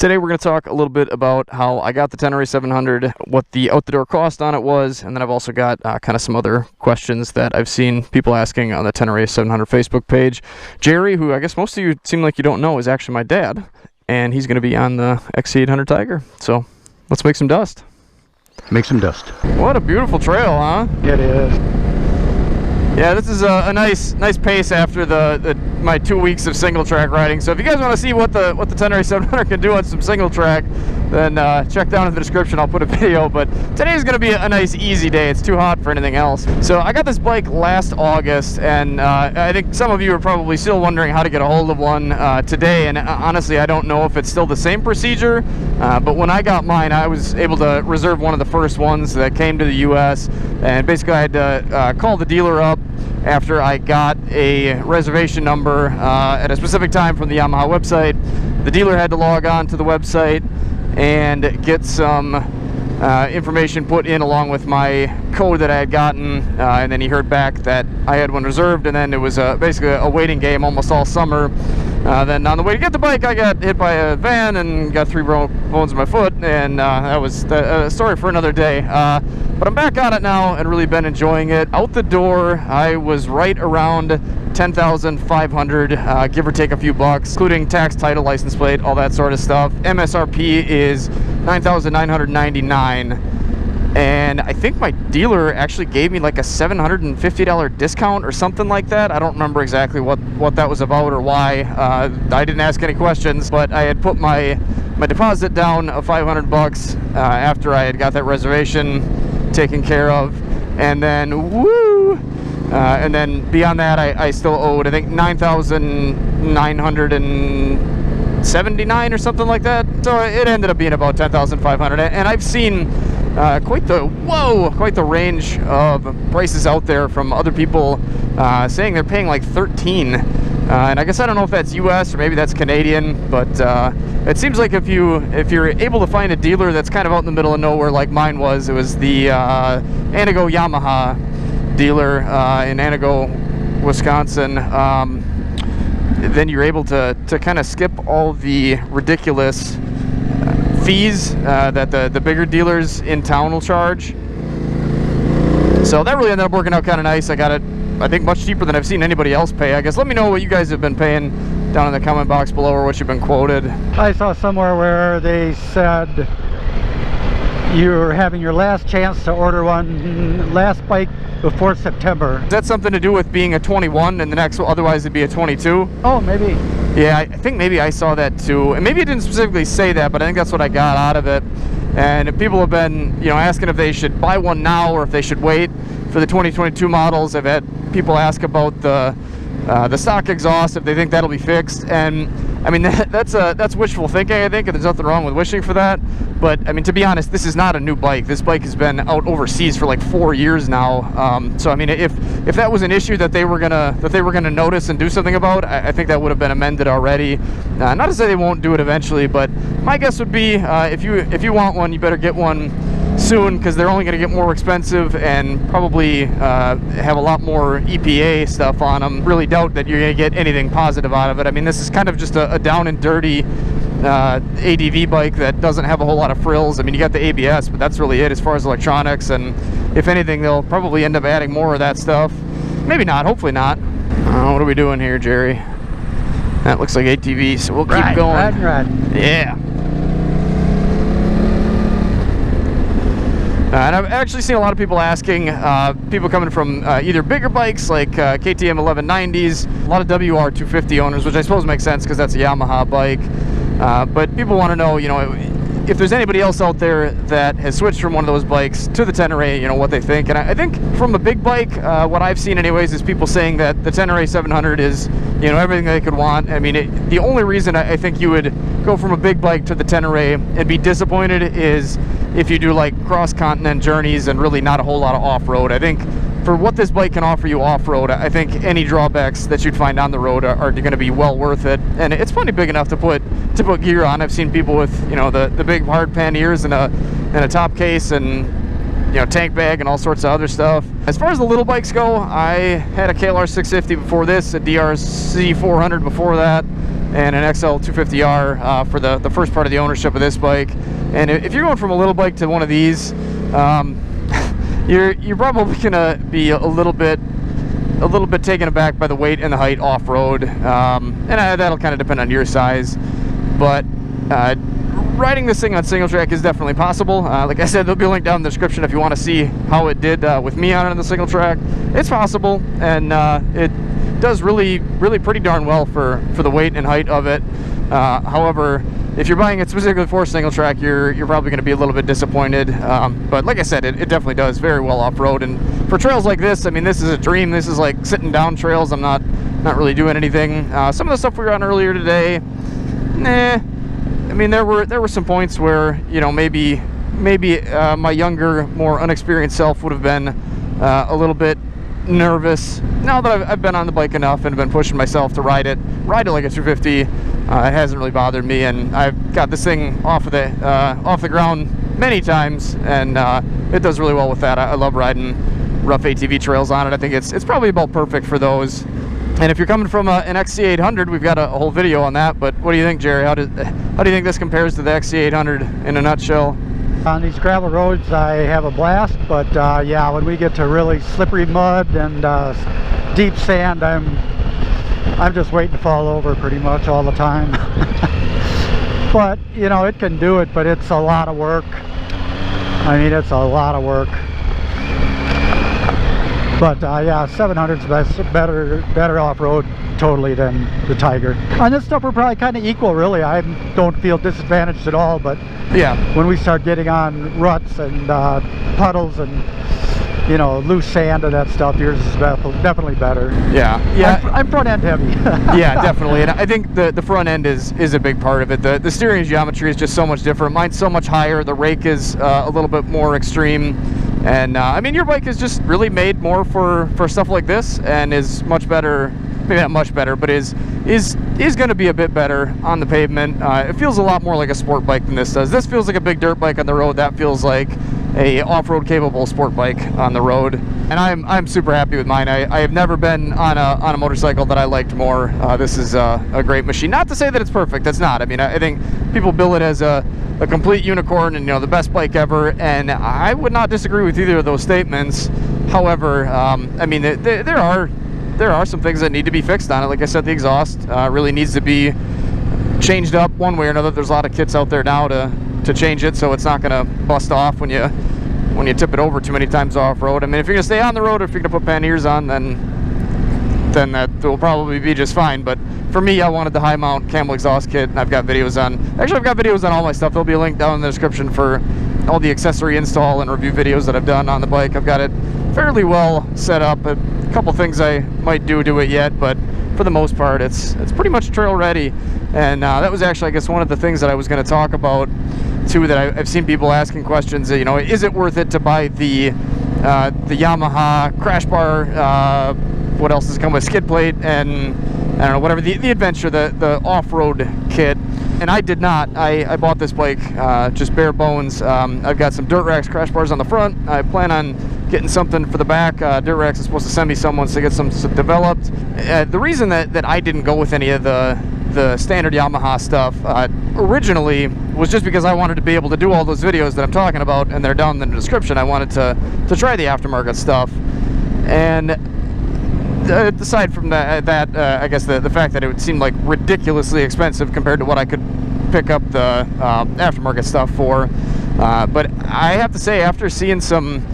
Today we're going to talk a little bit about how I got the Tenere 700, what the out-the-door cost on it was, and then I've also got kind of some other questions that I've seen people asking on the Tenere 700 Facebook page. Jerry, who I guess most of you seem like you don't know, is actually my dad, and he's going to be on the XC800 Tiger. So let's make some dust. Make some dust. What a beautiful trail, huh? It is. Yeah, this is a nice pace after my 2 weeks of single track riding. So if you guys want to see what the Tenere 700 can do on some single track, then check down in the description. I'll put a video. But today is going to be a nice easy day. It's too hot for anything else. So I got this bike last August, and I think some of you are probably still wondering how to get a hold of one today. And honestly, I don't know if it's still the same procedure. But when I got mine, I was able to reserve one of the first ones that came to the U.S. And basically, I had to call the dealer up after I got a reservation number at a specific time from the Yamaha website. The dealer had to log on to the website and get some information put in along with my code that I had gotten, and then he heard back that I had one reserved, and then it was basically a waiting game almost all summer. Then on the way to get the bike, I got hit by a van and got 3 bones in my foot, and that was the story for another day. But I'm back on it now and really been enjoying it. Out the door, I was right around 10,500, give or take a few bucks, including tax, title, license plate, all that sort of stuff. MSRP is 9,999. And I think my dealer actually gave me like a $750 discount or something like that. I don't remember exactly what that was about or why. I didn't ask any questions, but I had put my deposit down of 500 bucks after I had got that reservation taken care of. And then, woo! And then beyond that, I still owed, I think, 9,979 or something like that. So it ended up being about 10,500. And I've seen quite the range of prices out there from other people saying they're paying like 13. And I guess I don't know if that's US or maybe that's Canadian, but it seems like if you're able to find a dealer that's kind of out in the middle of nowhere like mine was, it was the Anago Yamaha dealer in Anago, Wisconsin, then you're able to kind of skip all the ridiculous fees that the bigger dealers in town will charge. So that really ended up working out kind of nice. I got it, I think, much cheaper than I've seen anybody else pay. I guess let me know what you guys have been paying down in the comment box below, or what you've been quoted. I saw somewhere where they said you're having your last chance to order one, last bike before September. Is that something to do with being a 21 and the next one, otherwise it'd be a 22? Oh, maybe. Yeah, I think maybe I saw that too. And maybe it didn't specifically say that, but I think that's what I got out of it. And people have been, asking if they should buy one now or if they should wait for the 2022 models. I've had people ask about the stock exhaust, if they think that'll be fixed. And I mean, that's wishful thinking, I think, and there's nothing wrong with wishing for that. But I mean, to be honest, this is not a new bike. This bike has been out overseas for like 4 years now. So I mean, if that was an issue that they were gonna notice and do something about, I think that would have been amended already. Not to say they won't do it eventually, but my guess would be if you want one, you better get one soon, because they're only going to get more expensive and probably have a lot more EPA stuff on them. Really doubt that you're going to get anything positive out of it. I mean, this is kind of just a down and dirty ADV bike that doesn't have a whole lot of frills. I mean, you got the ABS, but that's really it as far as electronics, and if anything, they'll probably end up adding more of that stuff. Maybe not, hopefully not. What are we doing here, Jerry? That looks like ATV, so we'll keep going. Right. Yeah. And I've actually seen a lot of people asking, people coming from either bigger bikes like KTM 1190s, a lot of WR250 owners, which I suppose makes sense because that's a Yamaha bike. But people want to know, if there's anybody else out there that has switched from one of those bikes to the Tenere, what they think. And I think from a big bike, what I've seen anyways is people saying that the Tenere 700 is, everything they could want. I mean, the only reason I think you would go from a big bike to the Tenere and be disappointed is if you do like cross-continent journeys and really not a whole lot of off-road. I think for what this bike can offer you off-road, I think any drawbacks that you'd find on the road are going to be well worth it. And it's plenty big enough to put gear on. I've seen people with the big hard panniers and a top case and tank bag and all sorts of other stuff. As far as the little bikes go, I had a KLR 650 before this, a DRC 400 before that. and an XL 250R for the first part of the ownership of this bike. And if you're going from a little bike to one of these, you're probably gonna be a little bit taken aback by the weight and the height off-road, and that'll kind of depend on your size. But riding this thing on single track is definitely possible. Like I said, there'll be a link down in the description if you want to see how it did with me on it on the single track. It's possible, and it does really pretty darn well for the weight and height of it. However, if you're buying it specifically for single track, you're probably going to be a little bit disappointed. But like I said, it definitely does very well off-road. And for trails like this, I mean, this is a dream. This is like sitting down trails. I'm not really doing anything. Some of the stuff we were on earlier today, nah. I mean, there were some points where, you know, maybe my younger, more unexperienced self would have been a little bit nervous. Now that I've been on the bike enough and been pushing myself to ride it like a 250, it hasn't really bothered me, and I've got this thing off the ground many times, and it does really well with that. I love riding rough ATV trails on it. I think it's probably about perfect for those. And if you're coming from an XC800, we've got a whole video on that. But what do you think, Jerry? How do you think this compares to the XC800 in a nutshell? On these gravel roads, I have a blast, but yeah, when we get to really slippery mud and deep sand, I'm just waiting to fall over pretty much all the time. But you know, it can do it, but it's a lot of work. I mean, it's a lot of work. But yeah, 700's better off-road totally than the Tiger. On this stuff, we're probably kind of equal, really. I don't feel disadvantaged at all, but yeah, when we start getting on ruts and puddles and, you know, loose sand and that stuff, yours is definitely better. Yeah. I'm front end heavy. Yeah, definitely. And I think the front end is a big part of it. The steering geometry is just so much different. Mine's so much higher. The rake is a little bit more extreme. And I mean, your bike is just really made more for stuff like this, and is much better. Maybe not much better, but is going to be a bit better on the pavement. It feels a lot more like a sport bike than this does. This feels like a big dirt bike on the road. That feels like a off-road capable sport bike on the road. And I'm super happy with mine. I have never been on a motorcycle that I liked more. This is a great machine. Not to say that it's perfect. It's not. I mean, I think people bill it as a complete unicorn and, you know, the best bike ever, and I would not disagree with either of those statements. However, I mean, there are some things that need to be fixed on it. Like I said, the exhaust really needs to be changed up one way or another. There's a lot of kits out there now to change it, so it's not going to bust off when you tip it over too many times off-road. I mean, if you're going to stay on the road, or if you're going to put panniers on, then that will probably be just fine. But for me, I wanted the high mount camel exhaust kit, and I've got videos on all my stuff. There'll be a link down in the description for all the accessory install and review videos that I've done on the bike. I've got it fairly well set up. A couple things I might do to it yet, but for the most part, it's pretty much trail ready. And that was actually, I guess, one of the things that I was going to talk about too, that I've seen people asking questions. You know, is it worth it to buy the Yamaha crash bar? What else has come with skid plate and I don't know, whatever, the adventure, the off-road kit. And I did not. I bought this bike just bare bones. I've got some Dirt Racks crash bars on the front. I plan on getting something for the back. Dirt Racks is supposed to send me some once they get some developed. The reason that I didn't go with any of the standard Yamaha stuff originally was just because I wanted to be able to do all those videos that I'm talking about, and they're down in the description. I wanted to try the aftermarket stuff. And aside from that, I guess the fact that it would seem like ridiculously expensive compared to what I could pick up the aftermarket stuff for. But I have to say, after seeing some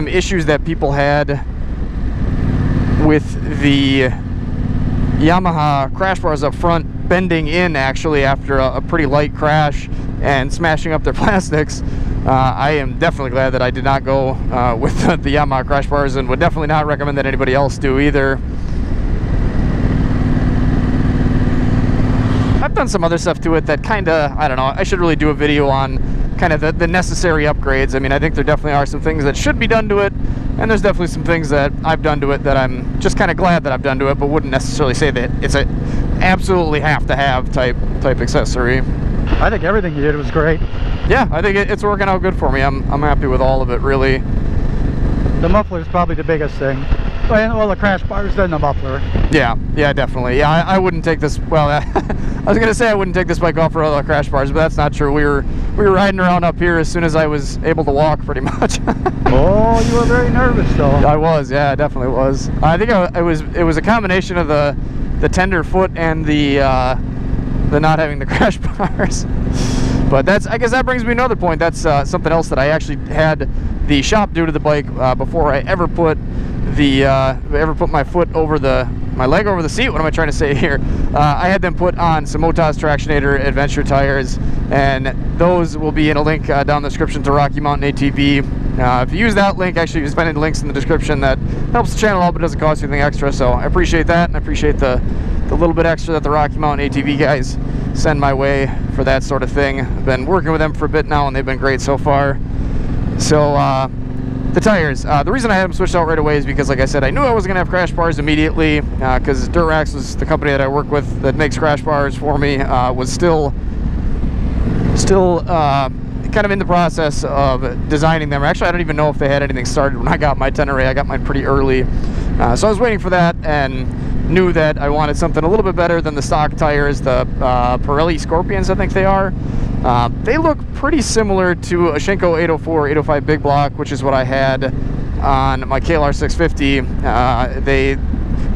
issues that people had with the Yamaha crash bars up front bending in actually after a pretty light crash and smashing up their plastics, I am definitely glad that I did not go with the Yamaha crash bars, and would definitely not recommend that anybody else do either. I've done some other stuff to it that kind of, I don't know, I should really do a video on kind of the necessary upgrades. I mean, I think there definitely are some things that should be done to it, and there's definitely some things that I've done to it that I'm just kind of glad that I've done to it, but wouldn't necessarily say that it's a absolutely have to have type accessory. I think everything you did was great. Yeah, I think it's working out good for me. I'm happy with all of it, really. The muffler is probably the biggest thing. Well, the crash bars, then the muffler. Yeah, definitely. Yeah, I wouldn't take this. Well, I was gonna say I wouldn't take this bike off for all the crash bars, but that's not true. We were riding around up here as soon as I was able to walk, pretty much. Oh, you were very nervous, though. I was. Yeah, I definitely was. I think it was a combination of the tender foot and the not having the crash bars. But I guess that brings me to another point. That's something else that I actually had the shop do to the bike before I ever put my foot over my leg over the seat. What am I trying to say here? I had them put on some Motos Tractionator Adventure tires, and those will be in a link down in the description to Rocky Mountain ATV. If you use that link, actually, you find links in the description. That helps the channel out, but doesn't cost you anything extra. So I appreciate that, and I appreciate the little bit extra that the Rocky Mountain ATV guys send my way for that sort of thing. I've been working with them for a bit now, and they've been great so far. So the tires, the reason I had them switched out right away is because, like I said, I knew I was gonna have crash bars immediately, because Durax was the company that I work with that makes crash bars for me, was still kind of in the process of designing them. Actually, I don't even know if they had anything started when I got my Tenere. I got mine pretty early, so I was waiting for that, and knew that I wanted something a little bit better than the stock tires, the Pirelli Scorpions, I think they are. They look pretty similar to a Shinko 804, 805 Big Block, which is what I had on my KLR 650. They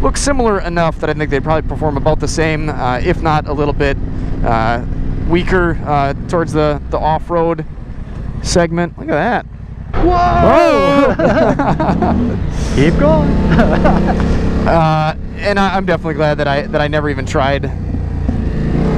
look similar enough that I think they'd probably perform about the same, if not a little bit weaker towards the off-road segment. Look at that. Whoa! Keep going. And I'm definitely glad that I never even tried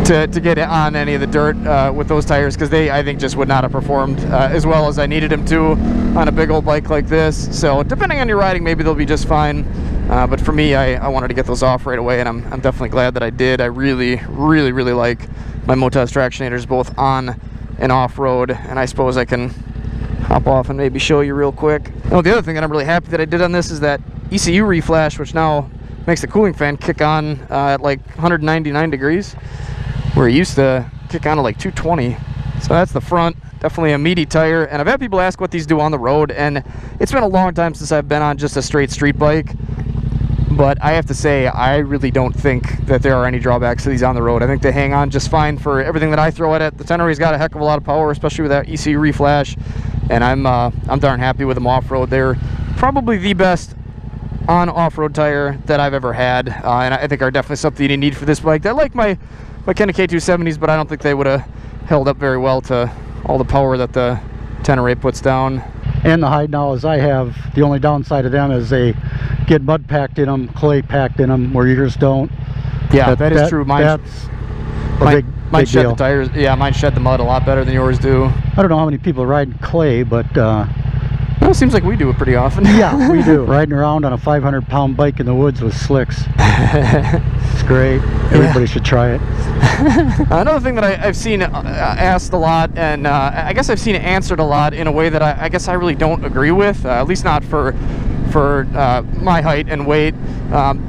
to get on any of the dirt with those tires, because I think just would not have performed as well as I needed them to on a big old bike like this. So depending on your riding, maybe they'll be just fine. But for me, I wanted to get those off right away, and I'm definitely glad that I did. I really like my Motos Tractionators both on and off-road, and I suppose I can hop off and maybe show you real quick. Oh, the other thing that I'm really happy that I did on this is that ECU reflash, which now makes the cooling fan kick on at like 199 degrees, where it used to kick on at like 220. So that's the front. Definitely a meaty tire. And I've had people ask what these do on the road, and it's been a long time since I've been on just a straight street bike. But I have to say, I really don't think that there are any drawbacks to these on the road. I think they hang on just fine for everything that I throw at it. The Tenere's got a heck of a lot of power, especially with that ECU reflash, and I'm darn happy with them off-road. They're probably the best on-off-road tire that I've ever had, and I think are definitely something you need for this bike. I like my Kenna K270s, but I don't think they would have held up very well to all the power that the Tenere puts down. And the hide nows I have, the only downside of them is they get mud packed in them, clay packed in them, where yours don't. Yeah, that is true. Mine shed the tires. Yeah, mine shed the mud a lot better than yours do. I don't know how many people ride in clay, but well, it seems like we do it pretty often. Yeah, we do. Riding around on a 500-pound bike in the woods with slicks. It's great. Everybody should try it. Another thing that I've seen asked a lot, and I guess I've seen it answered a lot in a way that I guess I really don't agree with, at least not for my height and weight.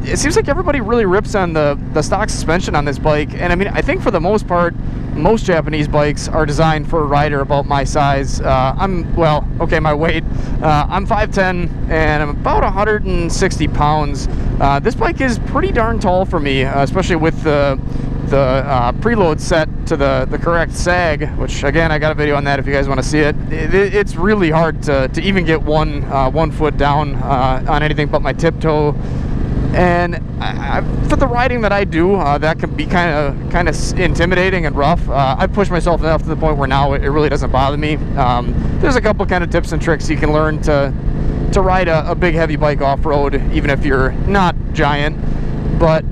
It seems like everybody really rips on the stock suspension on this bike, and I mean, I think for the most part, most Japanese bikes are designed for a rider about my size. My weight. I'm 5'10", and I'm about 160 pounds. This bike is pretty darn tall for me, especially with the preload set to the correct sag, which again, I got a video on that if you guys want to see it. It's really hard to even get one foot down on anything but my tiptoe. And for the riding that I do, that can be kind of intimidating and rough. I've pushed myself enough to the point where now it really doesn't bother me. There's a couple kind of tips and tricks you can learn to ride a big heavy bike off-road, even if you're not giant. But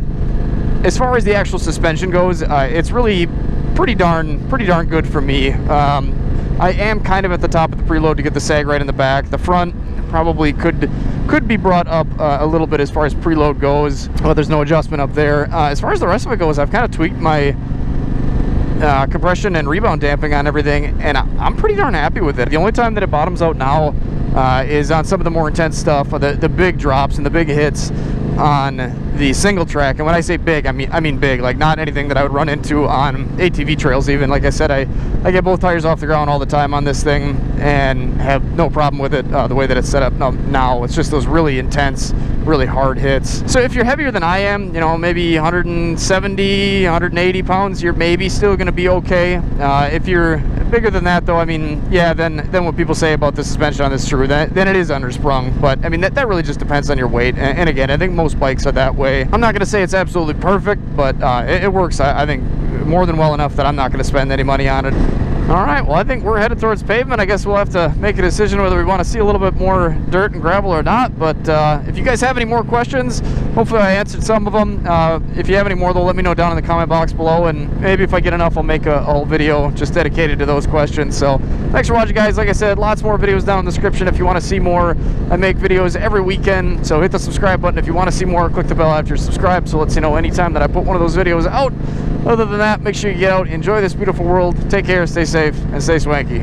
as far as the actual suspension goes, it's really pretty darn good for me. I am kind of at the top of the preload to get the sag right in the back. The front probably could be brought up a little bit as far as preload goes, but there's no adjustment up there. As far as the rest of it goes, I've kind of tweaked my compression and rebound damping on everything, and I'm pretty darn happy with it. The only time that it bottoms out now is on some of the more intense stuff, the big drops and the big hits on the single track. And when I say big, I mean big, like not anything that I would run into on ATV trails even. Like I said, I get both tires off the ground all the time on this thing and have no problem with it the way that it's set up now. It's just those really intense, really hard hits. So if you're heavier than I am, you know, maybe 170, 180 pounds, you're maybe still going to be okay. If you're bigger than that, though, I mean, yeah, then what people say about the suspension on this is true. Then it is undersprung. But I mean, that really just depends on your weight. And again, I think most bikes are that way. I'm not going to say it's absolutely perfect, but it works, I think, more than well enough that I'm not going to spend any money on it. All right, well, I think we're headed towards pavement. I guess we'll have to make a decision whether we want to see a little bit more dirt and gravel or not. But if you guys have any more questions, hopefully I answered some of them. If you have any more, though, let me know down in the comment box below. And maybe if I get enough, I'll make a whole video just dedicated to those questions. So thanks for watching, guys. Like I said, lots more videos down in the description if you want to see more. I make videos every weekend, so hit the subscribe button if you want to see more. Click the bell after you're subscribed so it lets you know anytime that I put one of those videos out. Other than that, make sure you get out, enjoy this beautiful world, take care, stay safe, and stay swanky.